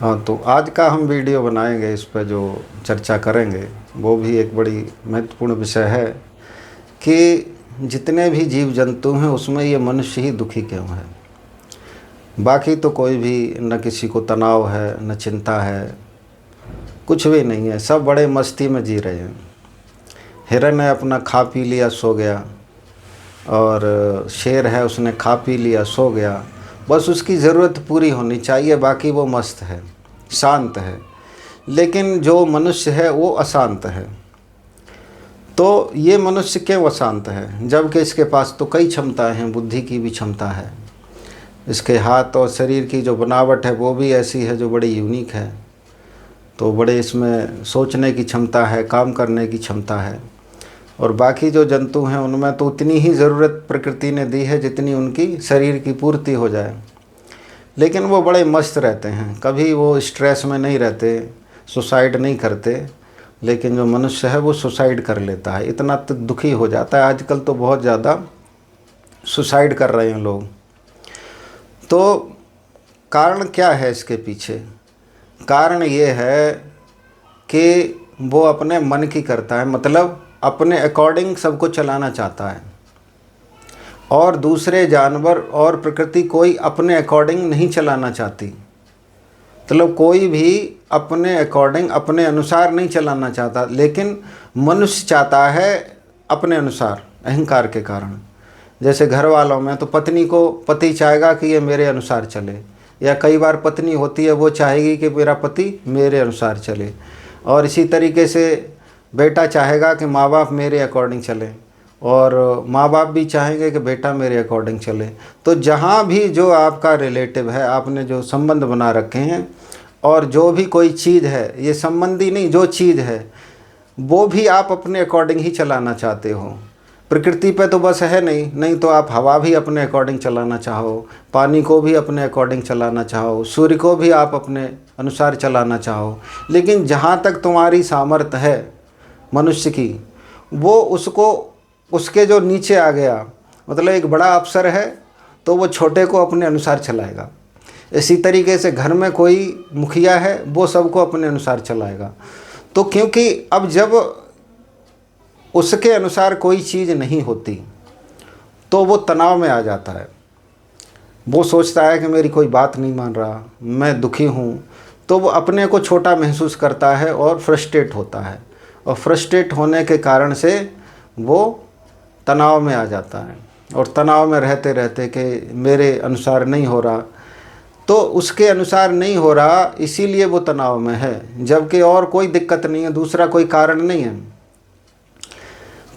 हाँ, तो आज का हम वीडियो बनाएंगे, इस पर जो चर्चा करेंगे वो भी एक बड़ी महत्वपूर्ण विषय है कि जितने भी जीव जंतु हैं उसमें ये मनुष्य ही दुखी क्यों है। बाकी तो कोई भी न किसी को तनाव है न चिंता है, कुछ भी नहीं है, सब बड़े मस्ती में जी रहे हैं। हिरन है अपना खा पी लिया सो गया, और शेर है उसने खा पी लिया सो गया, बस उसकी ज़रूरत पूरी होनी चाहिए, बाकी वो मस्त है, शांत है। लेकिन जो मनुष्य है वो अशांत है। तो ये मनुष्य क्यों अशांत है, जबकि इसके पास तो कई क्षमताएं हैं, बुद्धि की भी क्षमता है, इसके हाथ और शरीर की जो बनावट है वो भी ऐसी है जो बड़ी यूनिक है। तो बड़े इसमें सोचने की क्षमता है, काम करने की क्षमता है। और बाकी जो जंतु हैं उनमें तो उतनी ही ज़रूरत प्रकृति ने दी है जितनी उनकी शरीर की पूर्ति हो जाए। लेकिन वो बड़े मस्त रहते हैं, कभी वो स्ट्रेस में नहीं रहते, सुसाइड नहीं करते। लेकिन जो मनुष्य है वो सुसाइड कर लेता है, इतना तो दुखी हो जाता है। आजकल तो बहुत ज़्यादा सुसाइड कर रहे हैं लोग। तो कारण क्या है इसके पीछे? कारण ये है कि वो अपने मन की करता है, मतलब अपने अकॉर्डिंग सबको चलाना चाहता है। और दूसरे जानवर और प्रकृति कोई अपने अकॉर्डिंग नहीं चलाना चाहती। मतलब कोई भी अपने अकॉर्डिंग अपने अनुसार नहीं चलाना चाहता, लेकिन मनुष्य चाहता है अपने अनुसार, अहंकार के कारण। जैसे घर वालों में तो पत्नी को पति चाहेगा कि ये मेरे अनुसार चले, या कई बार पत्नी होती है वो चाहेगी कि मेरा पति मेरे अनुसार चले। और इसी तरीके से बेटा चाहेगा कि माँ बाप मेरे अकॉर्डिंग चले, और माँ बाप भी चाहेंगे कि बेटा मेरे अकॉर्डिंग चले। तो जहाँ भी जो आपका रिलेटिव है, आपने जो संबंध बना रखे हैं, और जो भी कोई चीज़ है, ये संबंधी नहीं, जो चीज़ है वो भी आप अपने अकॉर्डिंग ही चलाना चाहते हो। प्रकृति पे तो बस है नहीं तो आप हवा भी अपने अकॉर्डिंग चलाना चाहो, पानी को भी अपने अकॉर्डिंग चलाना चाहो, सूर्य को भी आप अपने अनुसार चलाना चाहो। लेकिन जहाँ तक तुम्हारी सामर्थ्य है मनुष्य की, वो उसको उसके जो नीचे आ गया, मतलब एक बड़ा अफसर है तो वो छोटे को अपने अनुसार चलाएगा। इसी तरीके से घर में कोई मुखिया है, वो सबको अपने अनुसार चलाएगा। तो क्योंकि अब जब उसके अनुसार कोई चीज़ नहीं होती तो वो तनाव में आ जाता है। वो सोचता है कि मेरी कोई बात नहीं मान रहा, मैं दुखी हूँ। तो वो अपने को छोटा महसूस करता है और फ्रस्ट्रेट होता है, और फ्रस्ट्रेट होने के कारण से वो तनाव में आ जाता है। और तनाव में रहते रहते कि मेरे अनुसार नहीं हो रहा, तो उसके अनुसार नहीं हो रहा इसीलिए वो तनाव में है, जबकि और कोई दिक्कत नहीं है, दूसरा कोई कारण नहीं है।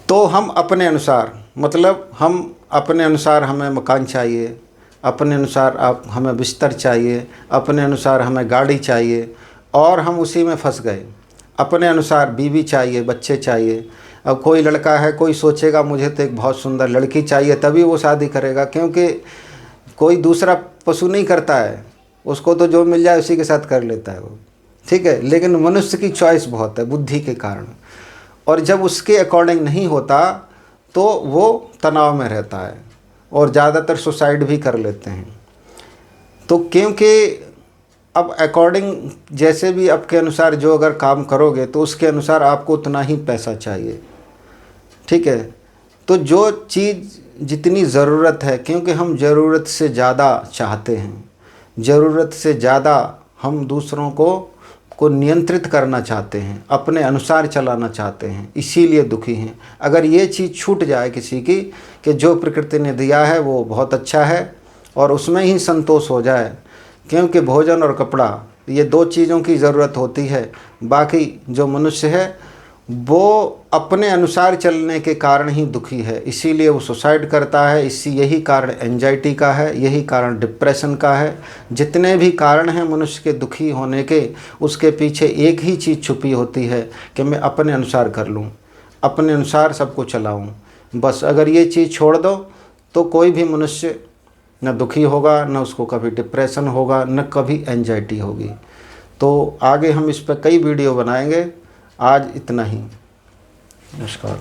तो हम अपने अनुसार, मतलब हम अपने अनुसार, हमें मकान चाहिए, अपने अनुसार हमें बिस्तर चाहिए, अपने अनुसार हमें गाड़ी चाहिए, और हम उसी में फंस गए। अपने अनुसार बीवी चाहिए, बच्चे चाहिए। अब कोई लड़का है, कोई सोचेगा मुझे तो एक बहुत सुंदर लड़की चाहिए, तभी वो शादी करेगा, क्योंकि कोई दूसरा पशु नहीं करता है, उसको तो जो मिल जाए उसी के साथ कर लेता है वो, ठीक है। लेकिन मनुष्य की चॉइस बहुत है बुद्धि के कारण, और जब उसके अकॉर्डिंग नहीं होता तो वो तनाव में रहता है, और ज़्यादातर सुसाइड भी कर लेते हैं। तो क्योंकि अब अकॉर्डिंग जैसे भी आपके अनुसार जो अगर काम करोगे तो उसके अनुसार आपको उतना ही पैसा चाहिए, ठीक है। तो जो चीज़ जितनी ज़रूरत है, क्योंकि हम ज़रूरत से ज़्यादा चाहते हैं, ज़रूरत से ज़्यादा हम दूसरों को नियंत्रित करना चाहते हैं, अपने अनुसार चलाना चाहते हैं, इसीलिए दुखी हैं। अगर ये चीज़ छूट जाए किसी की कि जो प्रकृति ने दिया है वो बहुत अच्छा है और उसमें ही संतोष हो जाए, क्योंकि भोजन और कपड़ा ये दो चीज़ों की ज़रूरत होती है। बाकी जो मनुष्य है वो अपने अनुसार चलने के कारण ही दुखी है, इसीलिए वो सुसाइड करता है। यही कारण एंजाइटी का है, यही कारण डिप्रेशन का है। जितने भी कारण हैं मनुष्य के दुखी होने के, उसके पीछे एक ही चीज़ छुपी होती है कि मैं अपने अनुसार कर लूँ, अपने अनुसार सबको चलाऊँ। बस अगर ये चीज़ छोड़ दो तो कोई भी मनुष्य न दुखी होगा, न उसको कभी डिप्रेशन होगा, न कभी एंजाइटी होगी। तो आगे हम इस पर कई वीडियो बनाएंगे। आज इतना ही। नमस्कार।